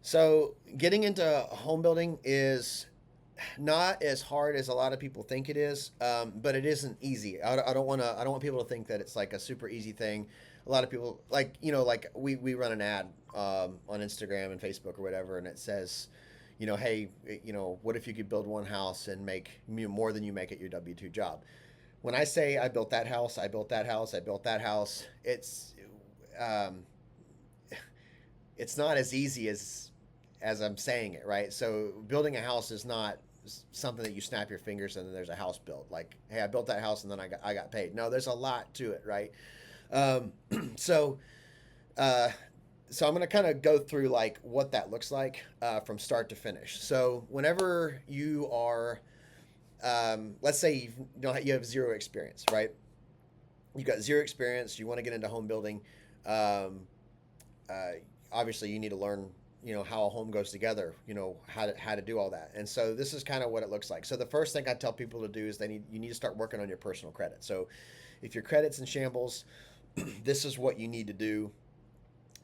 So getting into home building is not as hard as a lot of people think it is, but it isn't easy. I don't want to. I don't want people to think that it's like a super easy thing. A lot of people like we run an ad on Instagram and Facebook or whatever, and it says, hey, what if you could build one house and make more than you make at your W-2 job? When I say I built that house, I built that house, I built that house, um, it's not as easy as I'm saying it, right? So building a house is not something that you snap your fingers and then there's a house built. Like, hey, I built that house and then I got paid. No, there's a lot to it, right? Um, so uh, so I'm gonna kind of go through like what that looks like from start to finish. So whenever you are, let's say you have zero experience, right? You got zero experience. You want to get into home building. Um, uh, Obviously you need to learn how a home goes together, how to do all that. And so this is kind of what it looks like. So the first thing I tell people to do is you need to start working on your personal credit. So if your credit's in shambles, this is what you need to do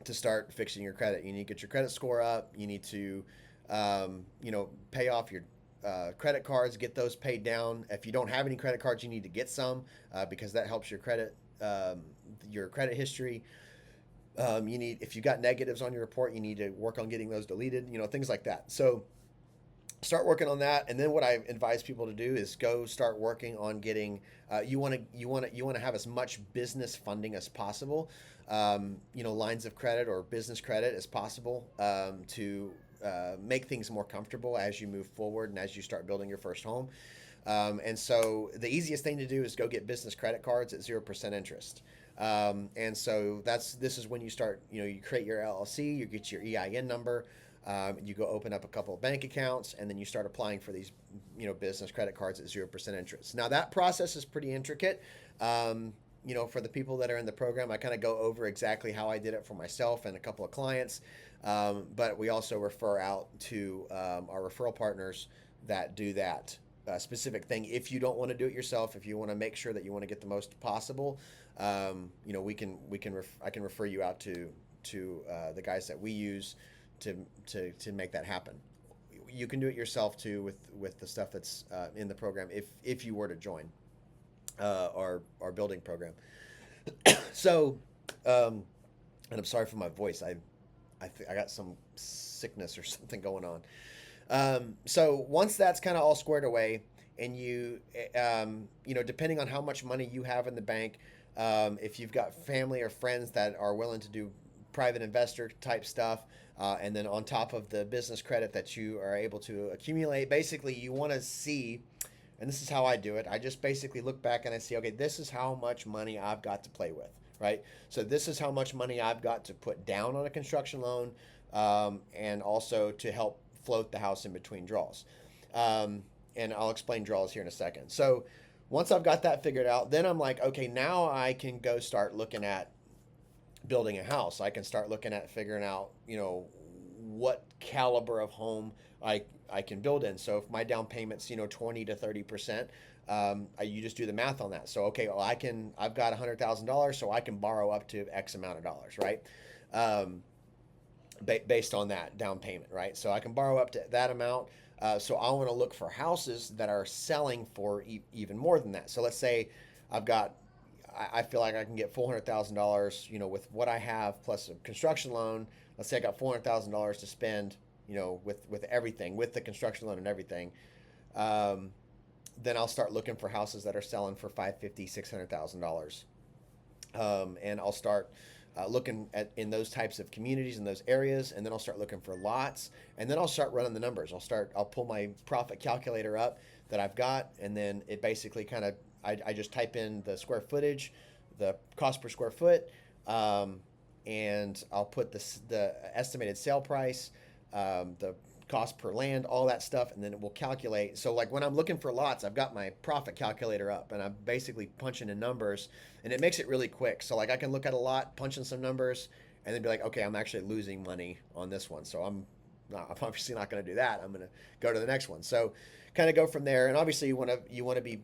to start fixing your credit. You need to get your credit score up. You need to pay off your credit cards, get those paid down. If you don't have any credit cards, you need to get some because that helps your credit history. If you got negatives on your report, you need to work on getting those deleted, things like that. So start working on that. And then what I advise people to do is go start working on getting, you want to have as much business funding as possible, lines of credit or business credit as possible, to make things more comfortable as you move forward and as you start building your first home. And so the easiest thing to do is go get business credit cards at 0% interest. And so this is when you start, you create your LLC, you get your EIN number, you go open up a couple of bank accounts, and then you start applying for these, business credit cards at 0% interest. Now that process is pretty intricate. For the people that are in the program, I kind of go over exactly how I did it for myself and a couple of clients. But we also refer out to our referral partners that do that specific thing. If you don't want to do it yourself, if you want to make sure that you want to get the most possible, I can refer you out to the guys that we use to make that happen. You can do it yourself too with the stuff that's in the program if you were to join our building program. So, and I'm sorry for my voice. I got some sickness or something going on. So once that's kind of all squared away, and depending on how much money you have in the bank, if you've got family or friends that are willing to do private investor type stuff, and then on top of the business credit that you are able to accumulate, basically you want to see, and this is how I do it. I just basically look back and I see, okay, this is how much money I've got to play with, right? So this is how much money I've got to put down on a construction loan, and also to help float the house in between draws. And I'll explain draws here in a second. So once I've got that figured out, then I'm like, okay, now I can go start looking at building a house. I can start looking at figuring out, what caliber of home I can build in. So if my down payment's, 20 to 30%, you just do the math on that. So, okay, well, I've got $100,000, so I can borrow up to X amount of dollars, right? Based on that down payment, right? So I can borrow up to that amount. So I want to look for houses that are selling for even more than that. So let's say I feel like I can get $400,000, with what I have plus a construction loan. Let's say I got $400,000 to spend, with everything, with the construction loan and everything. Then I'll start looking for houses that are selling for $550,000, $600,000, and I'll start looking in those types of communities in those areas, and then I'll start looking for lots, and then I'll start running the numbers. I'll pull my profit calculator up that I've got, and then it basically I just type in the square footage, the cost per square foot, and I'll put the estimated sale price, the cost per land, all that stuff, and then it will calculate. So like when I'm looking for lots, I've got my profit calculator up, and I'm basically punching in numbers, and it makes it really quick. So like I can look at a lot, punch in some numbers, and then be like, okay, I'm actually losing money on this one, so I'm obviously not going to do that. I'm going to go to the next one. So kind of go from there, and obviously you want to be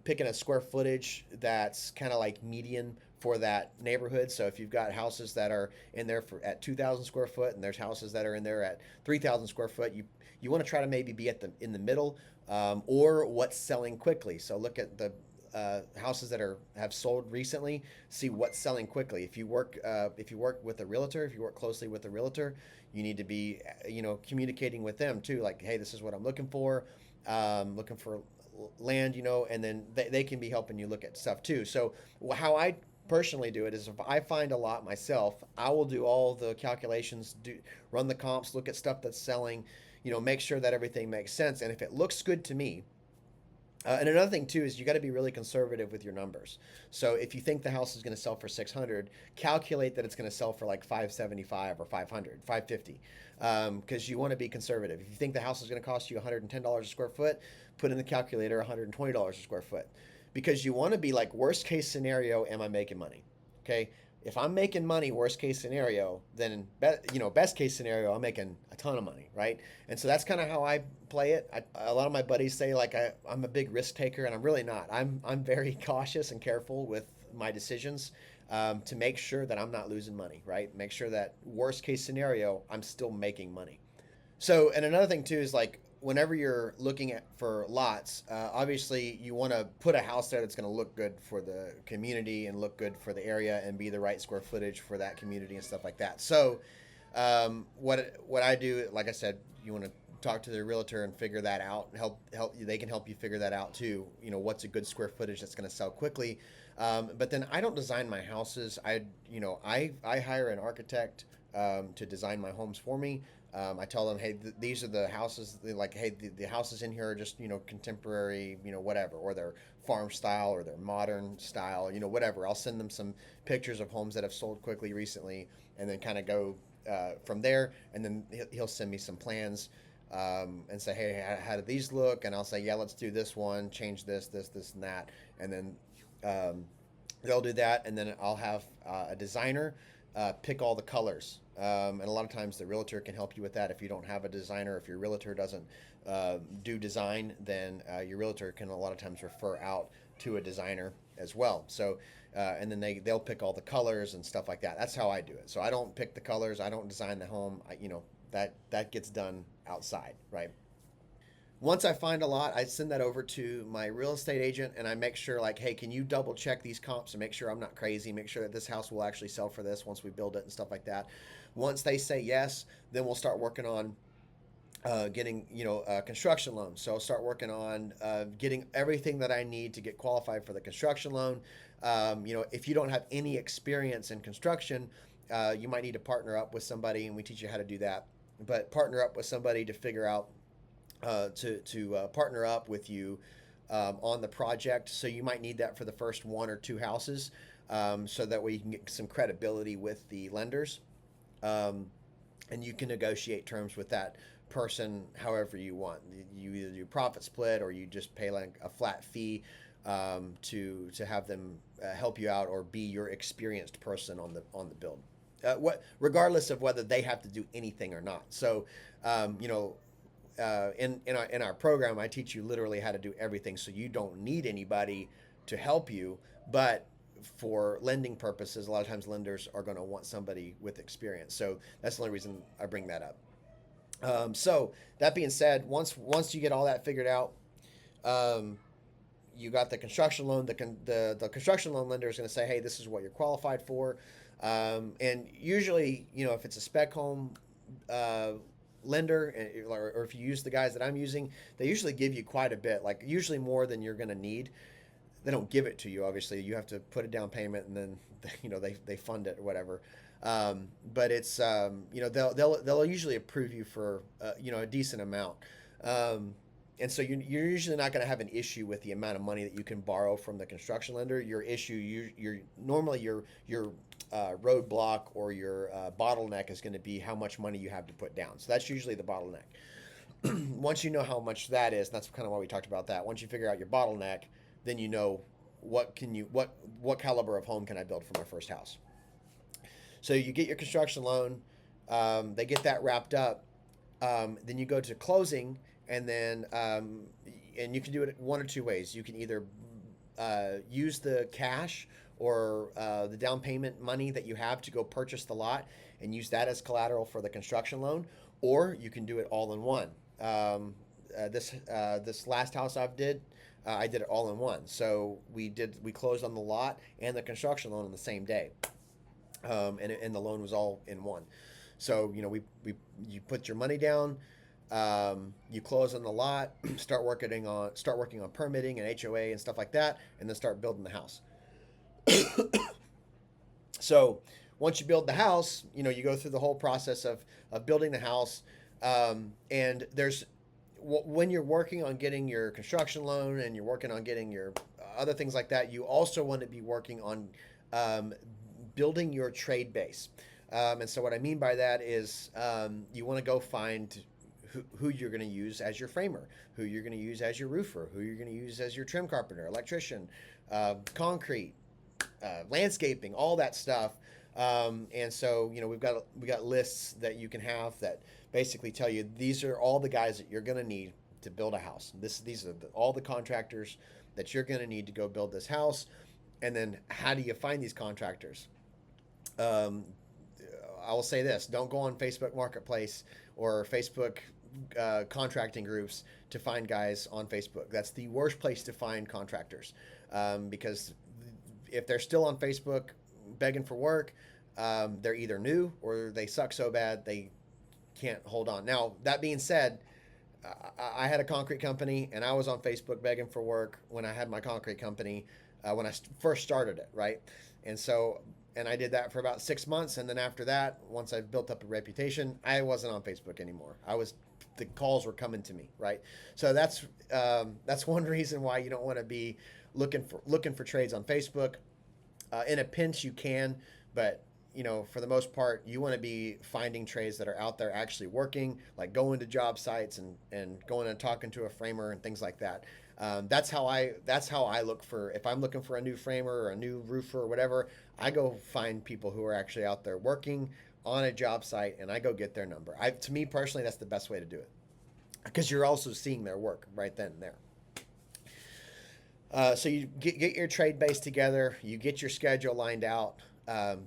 picking a square footage that's kind of like median for that neighborhood. So if you've got houses that are in there for at 2,000 square foot, and there's houses that are in there at 3,000 square foot, you want to try to maybe be at the in the middle, or what's selling quickly. So look at the houses that have sold recently. See what's selling quickly. If you work with a realtor, if you work closely with a realtor, you need to be communicating with them too. Like, hey, this is what I'm looking for. Looking for land, and then they can be helping you look at stuff too. So how I personally do it is, if I find a lot myself, I will do all the calculations, run the comps, look at stuff that's selling, make sure that everything makes sense. And if it looks good to me, and another thing too is you got to be really conservative with your numbers. So if you think the house is going to sell for 600, calculate that it's going to sell for like 575 or 500, 550, because you want to be conservative. If you think the house is going to cost you $110 a square foot, put in the calculator $120 a square foot, because you want to be like, worst case scenario, am I making money? Okay. If I'm making money, worst case scenario, then best case scenario, I'm making a ton of money, right? And so that's kind of how I play it. A lot of my buddies say like I'm a big risk taker, and I'm really not. I'm very cautious and careful with my decisions, to make sure that I'm not losing money, right? Make sure that worst case scenario, I'm still making money. So, and another thing too is like, whenever you're looking at for lots, obviously you want to put a house there that's going to look good for the community and look good for the area and be the right square footage for that community and stuff like that. So, what I do, like I said, you want to talk to the realtor and figure that out. Help you. They can help you figure that out too. What's a good square footage that's going to sell quickly. But then I don't design my houses. I hire an architect to design my homes for me. I tell them, hey, these are the houses. Like, hey, the houses in here are just contemporary, whatever, or they're farm style or they're modern style, whatever. I'll send them some pictures of homes that have sold quickly recently, and then kind of go from there. And then he'll send me some plans, and say, hey, how do these look? And I'll say, yeah, let's do this one, change this, and that, and then they'll do that, and then I'll have a designer pick all the colors. And a lot of times the realtor can help you with that. If you don't have a designer, if your realtor doesn't do design, then your realtor can a lot of times refer out to a designer as well. So, and then they'll pick all the colors and stuff like that. That's how I do it. So I don't pick the colors. I don't design the home. That gets done outside, right? Once I find a lot, I send that over to my real estate agent, and I make sure, like, hey, can you double check these comps and make sure I'm not crazy, make sure that this house will actually sell for this once we build it and stuff like that. Once they say yes, then we'll start working on getting a construction loan. So I'll start working on getting everything that I need to get qualified for the construction loan. If you don't have any experience in construction, you might need to partner up with somebody, and we teach you how to do that. But partner up with somebody to figure out to partner up with you on the project. So you might need that for the first one or two houses, so that way you can get some credibility with the lenders, and you can negotiate terms with that person however you want. You either do profit split, or you just pay like a flat fee to have them help you out, or be your experienced person on the build. Regardless of whether they have to do anything or not. So, in our program, I teach you literally how to do everything, so you don't need anybody to help you. But for lending purposes, a lot of times lenders are going to want somebody with experience. So that's the only reason I bring that up. So that being said, once you get all that figured out, you got the construction loan. The construction loan lender is going to say, hey, this is what you're qualified for. And usually, if it's a spec home lender, or if you use the guys that I'm using, they usually give you quite a bit, like usually more than you're going to need. They don't give it to you, obviously. You have to put a down payment, and then they fund it or whatever. But it's they'll usually approve you for a decent amount. And so you're usually not going to have an issue with the amount of money that you can borrow from the construction lender. Your issue, normally your roadblock or your bottleneck is going to be how much money you have to put down. So that's usually the bottleneck. Once you know how much that is, and that's kind of why we talked about that. Once you figure out your bottleneck, then you know what caliber of home can I build for my first house. So you get your construction loan, they get that wrapped up, then you go to closing, and then and you can do it one or two ways. You can either use the cash, or the down payment money that you have to go purchase the lot and use that as collateral for the construction loan, or you can do it all in one. This last house I did it all in one. So we closed on the lot and the construction loan on the same day, and the loan was all in one. So you put your money down, you close on the lot, start working on permitting and HOA and stuff like that, and then start building the house. So once you build the house, you go through the whole process of building the house, and when you're working on getting your construction loan and you're working on getting your other things like that, you also want to be working on building your trade base. And so what I mean by that is you want to go find who you're going to use as your framer, who you're going to use as your roofer, who you're going to use as your trim carpenter, electrician, concrete, landscaping, all that stuff. And so we got lists that you can have that basically tell you these are all the guys that you're going to need to build a house. These are all the contractors that you're going to need to go build this house. And then how do you find these contractors? I will say this: don't go on Facebook Marketplace or Facebook contracting groups to find guys on Facebook. That's the worst place to find contractors, because if they're still on Facebook begging for work, they're either new or they suck so bad they can't hold on. Now, that being said, I had a concrete company and I was on Facebook begging for work when I had my concrete company, when I first started it, right? And I did that for about 6 months. And then after that, once I built up a reputation, I wasn't on Facebook anymore. The calls were coming to me, right? So that's one reason why you don't want to be looking for trades on Facebook. In a pinch, you can, but for the most part, you want to be finding trades that are out there actually working, like going to job sites and going and talking to a framer and things like that. That's how I look for, if I'm looking for a new framer or a new roofer or whatever, I go find people who are actually out there working on a job site and I go get their number. To me personally, that's the best way to do it, because you're also seeing their work right then and there. So you get your trade base together, you get your schedule lined out,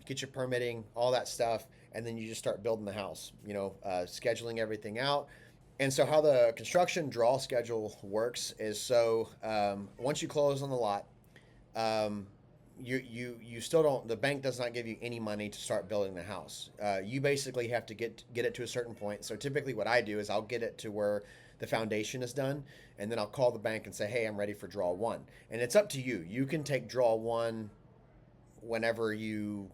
get your permitting, all that stuff, and then you just start building the house, scheduling everything out. And so how the construction draw schedule works is, so once you close on the lot, you still don't, the bank does not give you any money to start building the house. You basically have to get it to a certain point. So typically what I do is I'll get it to where the foundation is done, and then I'll call the bank and say, hey, I'm ready for draw one. And it's up to you. You can take draw one whenever you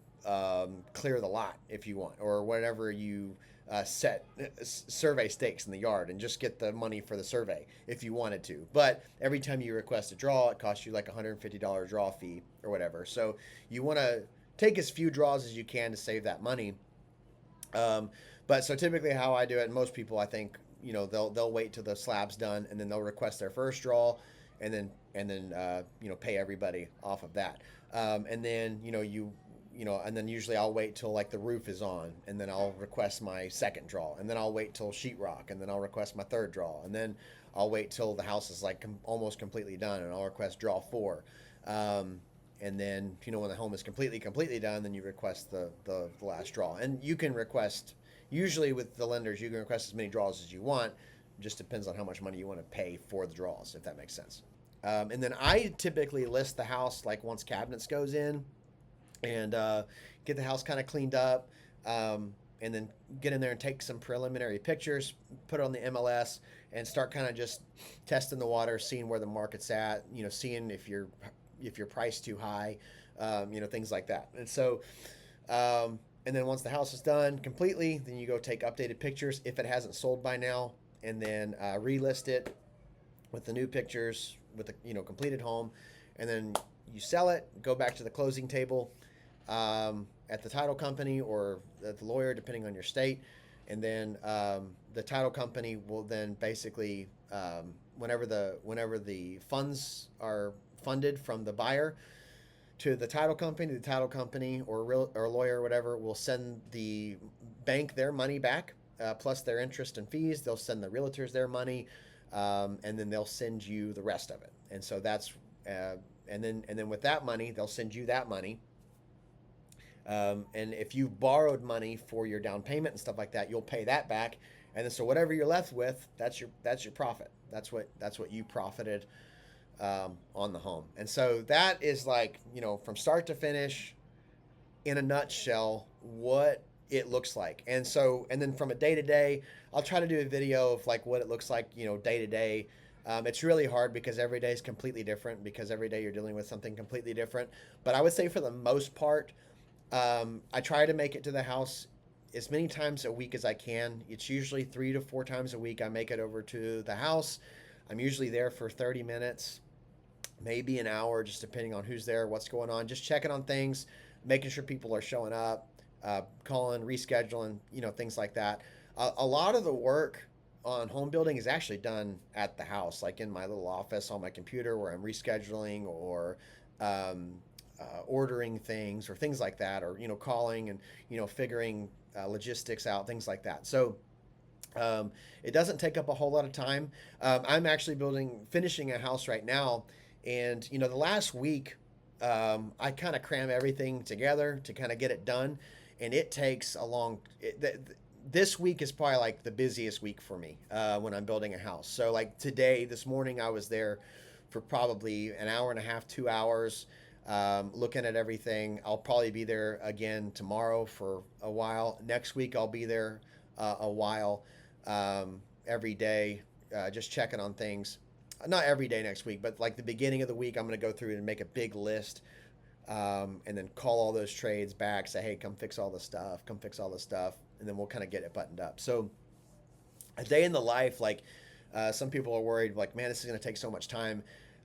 clear the lot if you want, or whenever you set survey stakes in the yard and just get the money for the survey if you wanted to. But every time you request a draw, it costs you like a $150 draw fee or whatever. So you want to take as few draws as you can to save that money. But so typically how I do it, and most people, I think, they'll wait till the slab's done and then they'll request their first draw, and then pay everybody off of that. And then and then usually I'll wait till like the roof is on, and then I'll request my second draw, and then I'll wait till sheetrock, and then I'll request my third draw, and then I'll wait till the house is like almost completely done, and I'll request draw four. And then when the home is completely done, then you request the last draw. And you can request, usually with the lenders, you can request as many draws as you want. It just depends on how much money you want to pay for the draws, if that makes sense. And then I typically list the house like once cabinets goes in, and get the house kind of cleaned up, and then get in there and take some preliminary pictures, put it on the MLS, and start kind of just testing the water, seeing where the market's at, seeing if you're priced too high, things like that. And so, and then once the house is done completely, then you go take updated pictures if it hasn't sold by now, and then relist it with the new pictures with the completed home, and then you sell it, go back to the closing table at the title company or at the lawyer, depending on your state. And then the title company will then basically, whenever the funds are funded from the buyer to the title company or lawyer or whatever will send the bank their money back, plus their interest and fees. They'll send the realtors their money, and then they'll send you the rest of it. And so that's and then with that money, they'll send you that money. And if you've borrowed money for your down payment and stuff like that, you'll pay that back. And then so whatever you're left with, that's your profit. That's what you profited on the home. And so that is like, from start to finish, in a nutshell, what it looks like. And then from a day to day, I'll try to do a video of like what it looks like, day to day. It's really hard because every day is completely different, because every day you're dealing with something completely different. But I would say for the most part, I try to make it to the house as many times a week as I can. It's usually 3 to 4 times a week I make it over to the house. I'm usually there for 30 minutes, maybe an hour, just depending on who's there, what's going on, just checking on things, making sure people are showing up, calling, rescheduling, things like that. A lot of the work on home building is actually done at the house, like in my little office on my computer, where I'm rescheduling or ordering things or things like that, or calling and figuring logistics out, things like that. So it doesn't take up a whole lot of time. I'm actually finishing a house right now, and the last week I kind of cram everything together to kind of get it done, and it takes a long. This week is probably like the busiest week for me when I'm building a house. So like this morning, I was there for probably an hour and a half, 2 hours, looking at everything. I'll probably be there again tomorrow for a while. Next week, I'll be there a while, every day, just checking on things. Not every day next week, but like the beginning of the week, I'm going to go through and make a big list, and then call all those trades back, say, hey, come fix all this stuff, and then we'll kind of get it buttoned up. So a day in the life, like some people are worried, like, man, this is going to take so much time.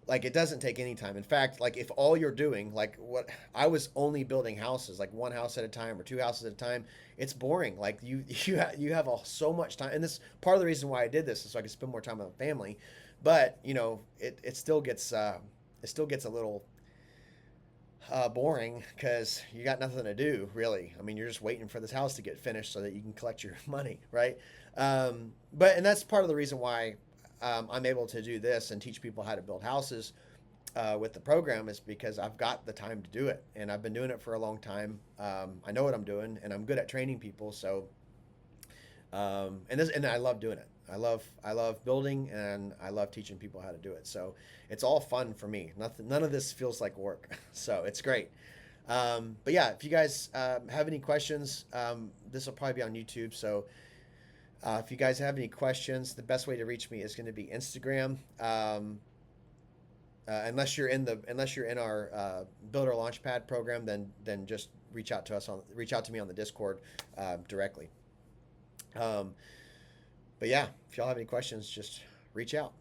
Like, it doesn't take any time. In fact, like, if all you're doing, like what I was only building houses, like one house at a time or two houses at a time, it's boring. Like you have so much time. And this part of the reason why I did this is so I could spend more time with my family. But it still gets a little boring, because you got nothing to do, really. I mean, you're just waiting for this house to get finished so that you can collect your money, right? And that's part of the reason why I'm able to do this and teach people how to build houses with the program, is because I've got the time to do it, and I've been doing it for a long time. I know what I'm doing, and I'm good at training people. So, and I love doing it. I love building, and I love teaching people how to do it. So it's all fun for me. None of this feels like work. So it's great. But yeah, if you guys have any questions, this will probably be on YouTube. So if you guys have any questions, the best way to reach me is going to be Instagram. Unless you're in our Builder Launchpad program, then just reach out to me on the Discord directly. But yeah, if y'all have any questions, just reach out.